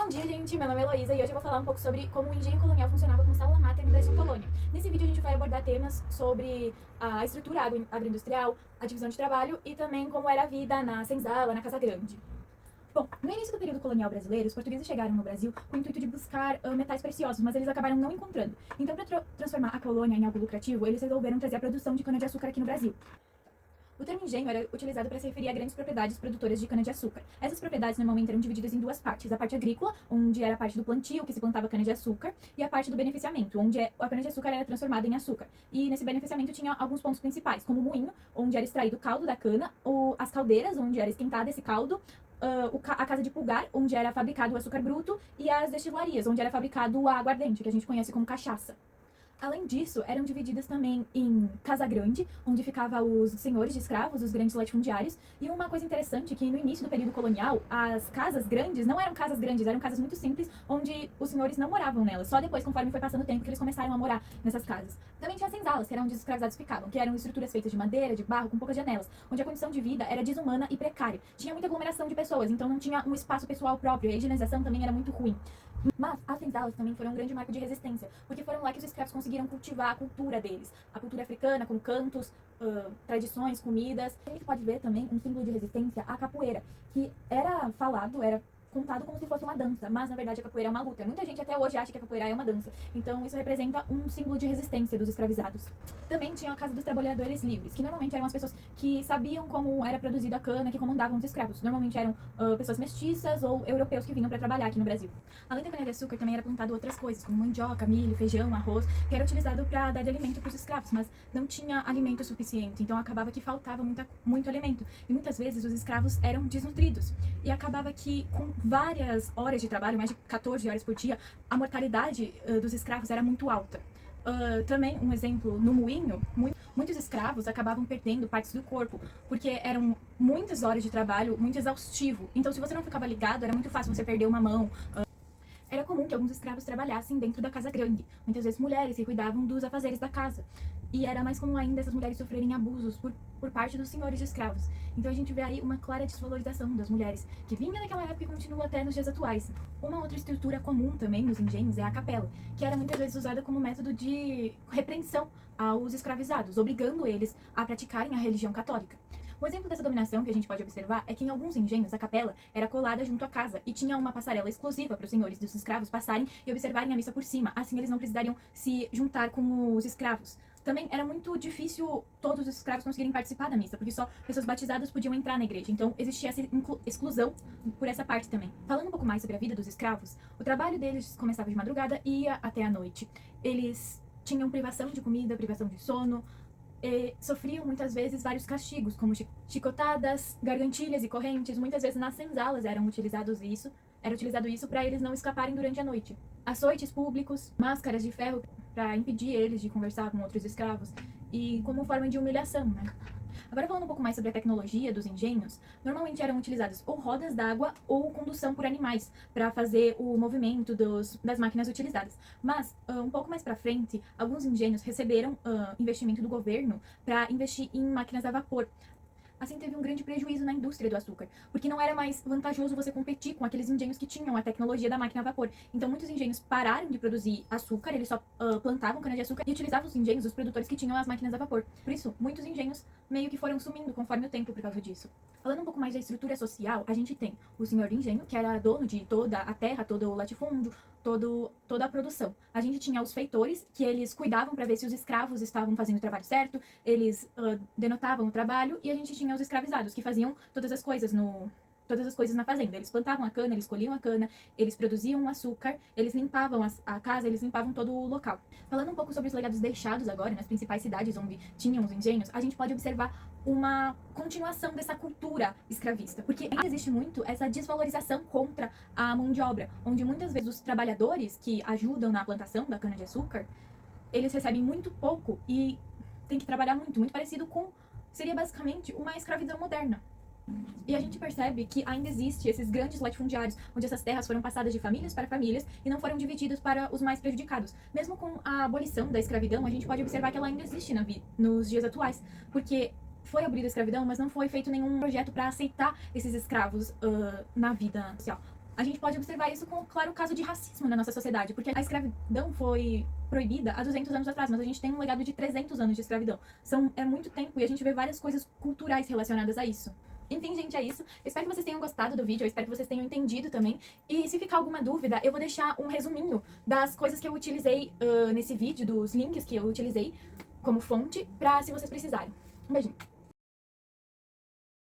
Bom dia, gente! Meu nome é Heloísa e hoje eu vou falar um pouco sobre como o engenho colonial funcionava como célula máter no Brasil colônia. Nesse vídeo a gente vai abordar temas sobre a estrutura agroindustrial, a divisão de trabalho e também como era a vida na senzala, na Casa Grande. Bom, no início do período colonial brasileiro, os portugueses chegaram no Brasil com o intuito de buscar metais preciosos, mas eles acabaram não encontrando. Então, para transformar a colônia em algo lucrativo, eles resolveram trazer a produção de cana-de-açúcar aqui no Brasil. O termo engenho era utilizado para se referir a grandes propriedades produtoras de cana-de-açúcar. Essas propriedades normalmente eram divididas em duas partes: a parte agrícola, onde era a parte do plantio, que se plantava cana-de-açúcar, e a parte do beneficiamento, onde a cana-de-açúcar era transformada em açúcar. E nesse beneficiamento tinha alguns pontos principais, como o moinho, onde era extraído o caldo da cana, as caldeiras, onde era esquentado esse caldo, a casa de pulgar, onde era fabricado o açúcar bruto, e as destilarias, onde era fabricado o aguardente, que a gente conhece como cachaça. Além disso, eram divididas também em Casa Grande, onde ficavam os senhores de escravos, os grandes latifundiários. E uma coisa interessante é que no início do período colonial, as casas grandes não eram casas grandes, eram casas muito simples, onde os senhores não moravam nelas. Só depois, conforme foi passando o tempo, que eles começaram a morar nessas casas. Também tinha senzalas, que eram onde os escravizados ficavam, que eram estruturas feitas de madeira, de barro, com poucas janelas, onde a condição de vida era desumana e precária. Tinha muita aglomeração de pessoas, então não tinha um espaço pessoal próprio, a higienização também era muito ruim. Mas as senzalas também foram um grande marco de resistência, porque foram lá que os escravos conseguiram cultivar a cultura deles, a cultura africana, com cantos, tradições, comidas. A gente pode ver também um símbolo de resistência, a capoeira, que era contado como se fosse uma dança, mas na verdade a capoeira é uma luta. Muita gente até hoje acha que a capoeira é uma dança, então isso representa um símbolo de resistência dos escravizados. Também tinha a Casa dos Trabalhadores Livres, que normalmente eram as pessoas que sabiam como era produzida a cana, que comandavam os escravos. Normalmente eram pessoas mestiças ou europeus que vinham para trabalhar aqui no Brasil. Além da cana-de-açúcar, também era plantado outras coisas, como mandioca, milho, feijão, arroz, que era utilizado para dar de alimento para os escravos, mas não tinha alimento suficiente, então acabava que faltava muito alimento. E muitas vezes os escravos eram desnutridos. E acabava que, com várias horas de trabalho, mais de 14 horas por dia, a mortalidade dos escravos era muito alta. Também, um exemplo, no moinho, muitos escravos acabavam perdendo partes do corpo, porque eram muitas horas de trabalho, muito exaustivo. Então, se você não ficava ligado, era muito fácil você perder uma mão. Era comum que alguns escravos trabalhassem dentro da casa grande, muitas vezes mulheres que cuidavam dos afazeres da casa. E era mais comum ainda essas mulheres sofrerem abusos por parte dos senhores de escravos. Então a gente vê aí uma clara desvalorização das mulheres, que vinha naquela época e continua até nos dias atuais. Uma outra estrutura comum também nos engenhos é a capela, que era muitas vezes usada como método de repreensão aos escravizados, obrigando eles a praticarem a religião católica. Um exemplo dessa dominação que a gente pode observar é que em alguns engenhos a capela era colada junto à casa e tinha uma passarela exclusiva para os senhores dos escravos passarem e observarem a missa por cima, assim eles não precisariam se juntar com os escravos. Também era muito difícil todos os escravos conseguirem participar da missa, porque só pessoas batizadas podiam entrar na igreja, então existia essa exclusão por essa parte também. Falando um pouco mais sobre a vida dos escravos, o trabalho deles começava de madrugada e ia até a noite. Eles tinham privação de comida, privação de sono, sofriam muitas vezes vários castigos, como chicotadas, gargantilhas e correntes. Muitas vezes nas senzalas era utilizado isso para eles não escaparem durante a noite. Açoites públicos, máscaras de ferro para impedir eles de conversar com outros escravos e como forma de humilhação, né? Agora falando um pouco mais sobre a tecnologia dos engenhos, normalmente eram utilizadas ou rodas d'água ou condução por animais para fazer o movimento das máquinas utilizadas. Mas, um pouco mais para frente, alguns engenhos receberam investimento do governo para investir em máquinas a vapor. Assim, teve um grande prejuízo na indústria do açúcar, porque não era mais vantajoso você competir com aqueles engenhos que tinham a tecnologia da máquina a vapor. Então, muitos engenhos pararam de produzir açúcar, eles só plantavam cana-de-açúcar e utilizavam os engenhos, os produtores que tinham as máquinas a vapor. Por isso, muitos engenhos meio que foram sumindo conforme o tempo por causa disso. Falando um pouco mais da estrutura social, a gente tem o senhor de engenho, que era dono de toda a terra, todo o latifúndio, toda a produção. A gente tinha os feitores, que eles cuidavam para ver se os escravos estavam fazendo o trabalho certo, eles denotavam o trabalho, e a gente tinha os escravizados, que faziam todas as coisas na fazenda. Eles plantavam a cana, eles colhiam a cana, eles produziam o açúcar, eles limpavam a casa, eles limpavam todo o local. Falando um pouco sobre os legados deixados agora nas principais cidades onde tinham os engenhos, a gente pode observar uma continuação dessa cultura escravista, porque ainda existe muito essa desvalorização contra a mão de obra, onde muitas vezes os trabalhadores que ajudam na plantação da cana-de-açúcar, eles recebem muito pouco e têm que trabalhar muito parecido com, seria basicamente uma escravidão moderna. E a gente percebe que ainda existe esses grandes latifundiários, onde essas terras foram passadas de famílias para famílias e não foram divididas para os mais prejudicados. Mesmo com a abolição da escravidão, a gente pode observar que ela ainda existe nos dias atuais, porque foi abolida a escravidão, mas não foi feito nenhum projeto para aceitar esses escravos na vida social. A gente pode observar isso com, claro, o caso de racismo na nossa sociedade, porque a escravidão foi proibida há 200 anos atrás, mas a gente tem um legado de 300 anos de escravidão. É muito tempo e a gente vê várias coisas culturais relacionadas a isso. Enfim, gente, é isso. Eu espero que vocês tenham gostado do vídeo, eu espero que vocês tenham entendido também. E se ficar alguma dúvida, eu vou deixar um resuminho das coisas que eu utilizei nesse vídeo, dos links que eu utilizei como fonte, pra se vocês precisarem. Um beijinho.